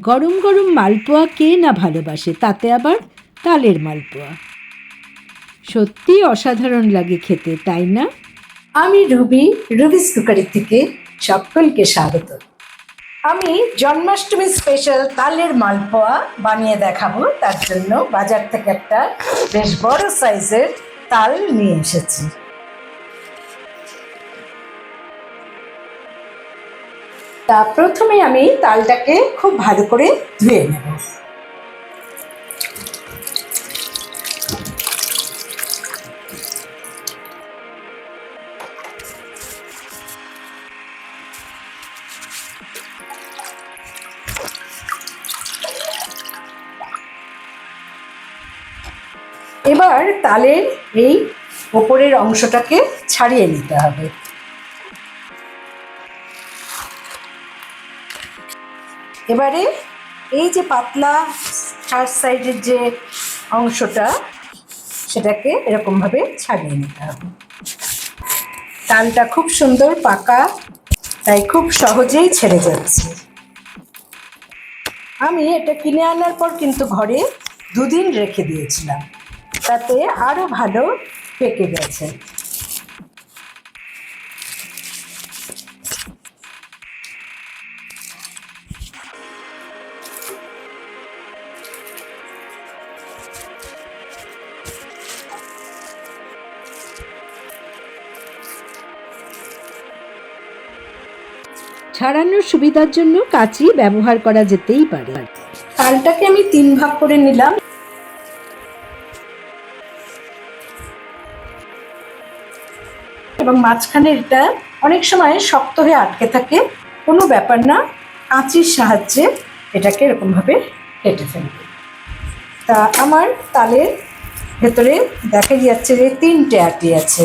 গরম গরম মালপোয়া কে না ভালোবাসে, তাতে আবার তালের মালপোয়া। সত্যি অসাধারণ লাগে খেতে, তাই না? আমি রুবি, রুবিস কুকারি থেকে সকলকে স্বাগত। আমি জন্মাষ্টমী স্পেশাল তালের মালপোয়া বানিয়ে দেখাবো। তার জন্য বাজার থেকে একটা বেশ বড় সাইজের তাল নিয়ে এসেছি। তা প্রথমে আমি তালটাকে খুব ভালো করে ধুয়ে নেব। এবার তালের এই ওপরের অংশটাকে ছাড়িয়ে নিতে হবে। এবারে এই যে পাতলা চার সাইডের যে অংশটা, সেটাকে এরকমভাবে ছাড়িয়ে নিতে হবে। তালটা খুব সুন্দর পাকা, তাই খুব সহজেই ছেড়ে যাচ্ছে। আমি এটা কিনে আনার পর কিন্তু ঘরে 2 দিন রেখে দিয়েছিলাম, তাতে আরো ভালো পেকে গেছে। ছাড়ানোর সুবিধার জন্য কাঁচি ব্যবহার করা যেতেই পারে। তালটাকে আমি 3 ভাগ করে নিলাম। এবং মাঝখানে এটা অনেক সময় শক্ত হয়ে আটকে থাকে, কোনো ব্যাপার না, কাঁচির সাহায্যে এটাকে এরকমভাবে কেটে ফেলবে। তা আমার তালের ভেতরে দেখা যাচ্ছে যে 3টে আটি আছে।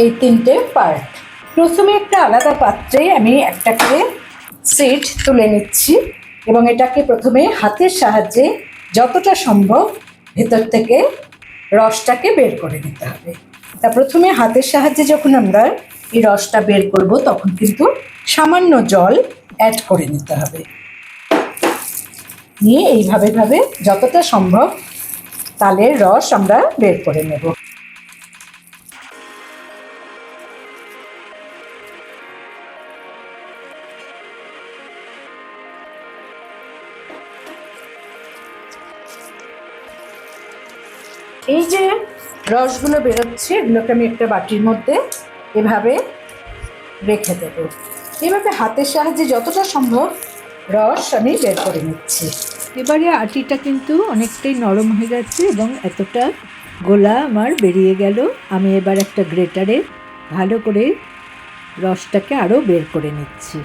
এই 3টে পার্ট। প্রথমে একটা আলাদা পাত্রে আমি একটা করে সিড তুলে নিচ্ছি এবং এটাকে প্রথমে হাতের সাহায্যে যতটা সম্ভব ভেতর থেকে রসটাকে বের করে নিতে হবে। তা প্রথমে হাতের সাহায্যে যখন আমরা এই রসটা বের করব, তখন কিন্তু সামান্য জল অ্যাড করে নিতে হবে। নিয়ে এইভাবে যতটা সম্ভব তালের রস আমরা বের করে নেব। এই যে রসগুলো বেরোচ্ছে, এগুলোকে আমি একটা বাটির মধ্যে এভাবে রেখে দেব। এভাবে হাতের সাহায্যে যতটা সম্ভব রস আমি বের করে নিচ্ছি। এবারে আটিটা কিন্তু অনেকটাই নরম হয়ে গেছে এবং এতটা গোলা আমার বেরিয়ে গেল। আমি এবার একটা গ্রেটারে ভালো করে রসটাকে আরও বের করে নিচ্ছি।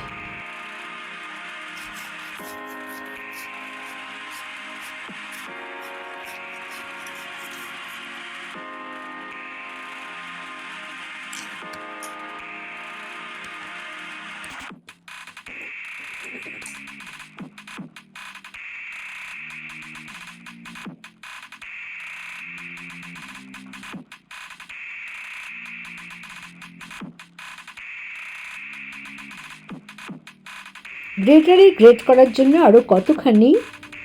গ্রেটারে গ্রেট করার জন্য আরও কতখানি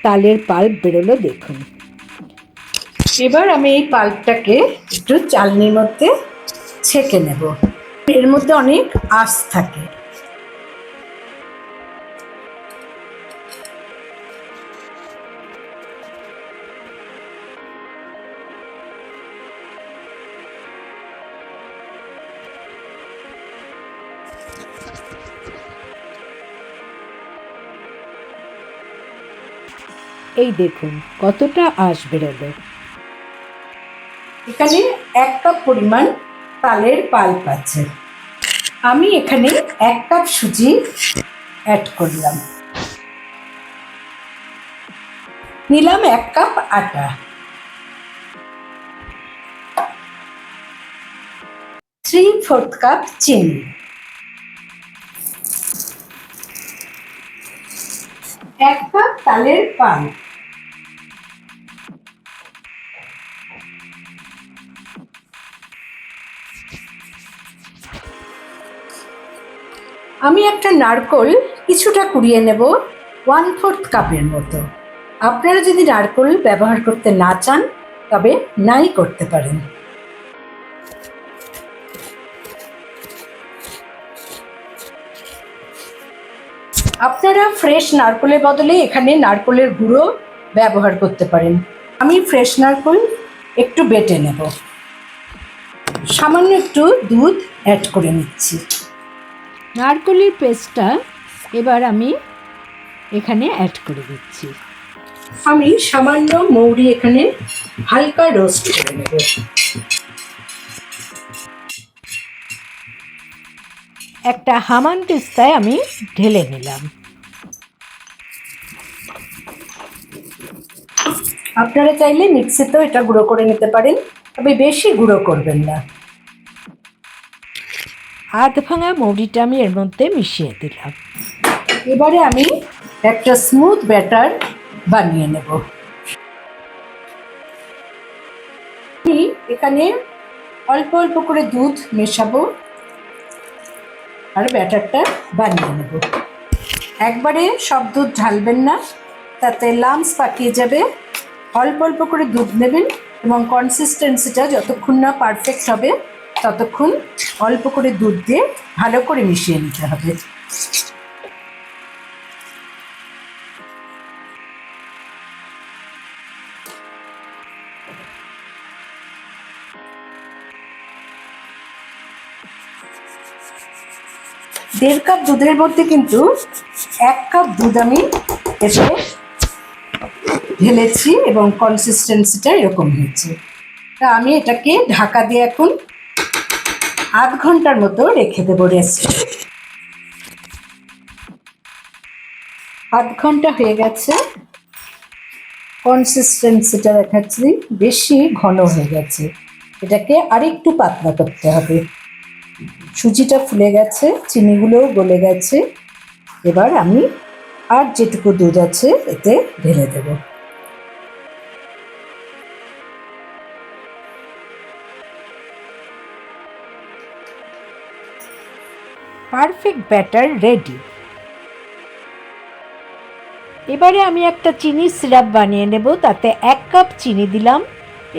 তালের পাল্প বেরোলো দেখুন। এবার আমি এই পাল্পটাকে একটু চালনির মধ্যে ছেঁকে নেব। এর মধ্যে অনেক আঁশ থাকে। এই দেখুন কতটা আঁশ বেরোলো। এখানে 1 কাপ পরিমাণ তালের পাল্প আছে। আমি এখানে 1 কাপ সুজি অ্যাড করলাম। নিলাম 1 কাপ আটা, 3/4 কাপ চিনি, 1 কাপ তালের পাল্প, আমি একটা নারকোল কিছুটা কুড়িয়ে নেব 1/4 কাপের মতো। আপনারা যদি নারকোল ব্যবহার করতে না চান তবে নাই করতে পারেন। আপনারা ফ্রেশ নারকোলের বদলে এখানে নারকোলের গুঁড়ো ব্যবহার করতে পারেন। আমি ফ্রেশ নারকোল একটু বেটে নেব। সামান্য একটু দুধ অ্যাড করে নিচ্ছি। নারকোলের পেস্টটা এবার আমি এখানে অ্যাড করে দিচ্ছি। আমি সামান্য মৌরি এখানে হালকা রোস্ট করে নেব। একটা হামান দিস্তায় আমি ঢেলে নিলাম। আপনারা চাইলে মিক্সিতেও এটা গুঁড়ো করে নিতে পারেন, তবে বেশি গুঁড়ো করবেন না। আধ ভাঙা মৌরিটা আমি এর মধ্যে মিশিয়ে দিলাম। এবারে আমি একটা স্মুথ ব্যাটার বানিয়ে নেব। আমি এখানে অল্প অল্প করে দুধ মেশাবো আর ব্যাটারটা বানিয়ে নেব। একবারে সব দুধ ঢালবেন না, তাতে লাম্পস পাকিয়ে যাবে। অল্প অল্প করে দুধ নেবেন এবং কনসিস্টেন্সিটা যতক্ষণ না পারফেক্ট হবে ততক্ষণ অল্প করে দুধ দিয়ে ভালো করে মিশিয়ে নিতে হবে। দেড় কাপ দুধের মধ্যে কিন্তু 1 কাপ দুধ আমি এতে ঢেলেছি এবং কনসিস্টেন্সিটা এরকম হয়েছে। তা আমি এটাকে ঢাকা দিয়ে এখন আধ ঘন্টার মতো রেখে দেবো রেস্টে। আধ ঘন্টা হয়ে গেছে। কনসিস্টেন্সিটা দেখাচ্ছি বেশি ঘন হয়ে গেছে, এটাকে আরেকটু পাতলা করতে হবে। সুজিটা ফুলে গেছে, চিনিগুলোও গলে গেছে। এবার আমি আর যেটুকু দুধ আছে এতে ঢেলে দেব। Perfect batter ready. এবারে আমি একটা চিনি সিরাপ বানিয়ে নেব। তাতে 1 কাপ চিনি দিলাম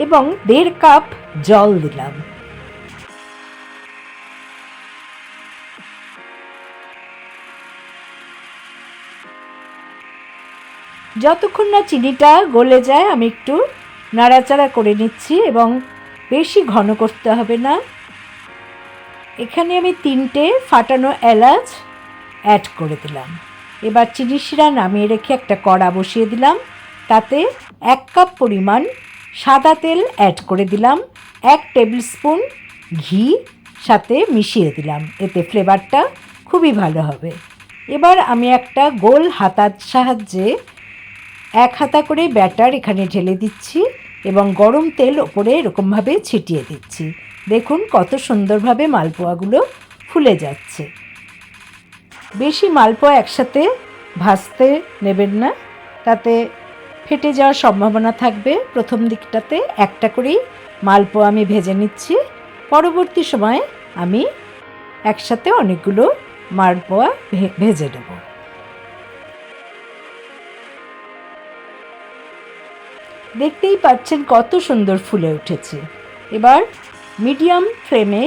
এবং 1.5 কাপ জল দিলাম। যতক্ষণ না চিনিটা গলে যায় আমি একটু নাড়াচাড়া করে নিচ্ছি এবং বেশি ঘন করতে হবে না। এখানে আমি 3টে ফাটানো এলাচ অ্যাড করে দিলাম। এবার চিনি শিরা নামিয়ে রেখে একটা কড়া বসিয়ে দিলাম। তাতে 1 কাপ পরিমাণ সাদা তেল অ্যাড করে দিলাম। 1 টেবিল স্পুন ঘি সাথে মিশিয়ে দিলাম, এতে ফ্লেভারটা খুবই ভালো হবে। এবার আমি একটা গোল হাতার সাহায্যে 1 হাতা করে ব্যাটার এখানে ঢেলে দিচ্ছি এবং গরম তেল ওপরে এরকমভাবে ছিটিয়ে দিচ্ছি। দেখুন কত সুন্দরভাবে মালপোয়াগুলো ফুলে যাচ্ছে। বেশি মালপোয়া একসাথে ভাজতে নেবেন না, তাতে ফেটে যাওয়ার সম্ভাবনা থাকবে। প্রথম দিকটাতে একটা করেই মালপোয়া আমি ভেজে নিচ্ছি, পরবর্তী সময়ে আমি একসাথে অনেকগুলো মালপোয়া ভেজে নেব। দেখতেই পাচ্ছেন কত সুন্দর ফুলে উঠেছে। এবার মিডিয়াম ফ্লেমে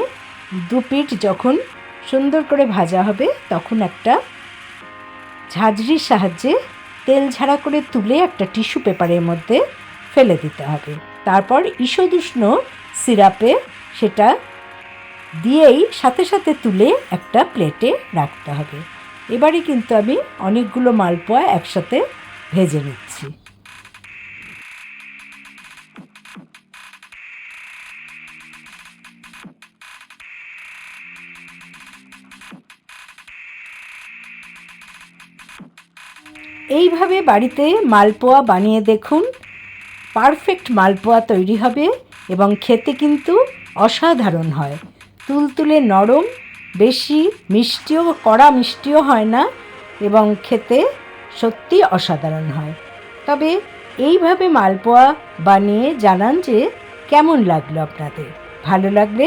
2 পিঠ যখন সুন্দর করে ভাজা হবে তখন একটা ঝাঁঝরির সাহায্যে তেল ঝাড়া করে তুলে একটা টিস্যু পেপারের মধ্যে ফেলে দিতে হবে। তারপর ঈষদুষ্ণ সিরাপে সেটা দিয়েই সাথে সাথে তুলে একটা প্লেটে রাখতে হবে। এবারে কিন্তু আমি অনেকগুলো মালপোয়া একসাথে ভেজে নিচ্ছি। এইভাবে বাড়িতে মালপোয়া বানিয়ে দেখুন, পারফেক্ট মালপোয়া তৈরি হবে এবং খেতে কিন্তু অসাধারণ হয়। তুলতুলে নরম, বেশি মিষ্টিও কড়া মিষ্টিও হয় না এবং খেতে সত্যি অসাধারণ হয়। তবে এইভাবে মালপোয়া বানিয়ে জানান যে কেমন লাগলো আপনাদের। ভালো লাগলে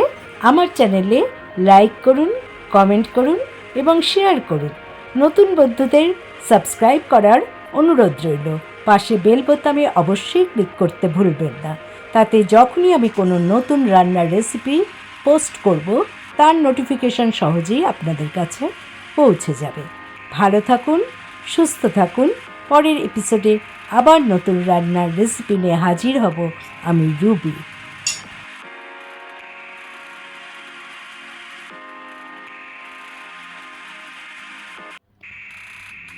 আমার চ্যানেলে লাইক করুন, কমেন্ট করুন এবং শেয়ার করুন। নতুন বন্ধুদের সাবস্ক্রাইব করার অনুরোধ রইল। পাশে বেল বোতামে অবশ্যই ক্লিক করতে ভুলবেন না। তাতে যখনই আমি কোনো নতুন রান্নার রেসিপি পোস্ট করব তার নোটিফিকেশন সহজেই আপনাদের কাছে পৌঁছে যাবে। ভালো থাকুন, সুস্থ থাকুন। পরের এপিসোডে আবার নতুন রান্নার রেসিপি নিয়ে হাজির হব আমি রুবি।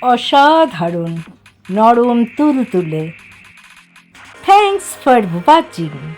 অসাধারণ নরম তুলতুলে। Thanks for watching.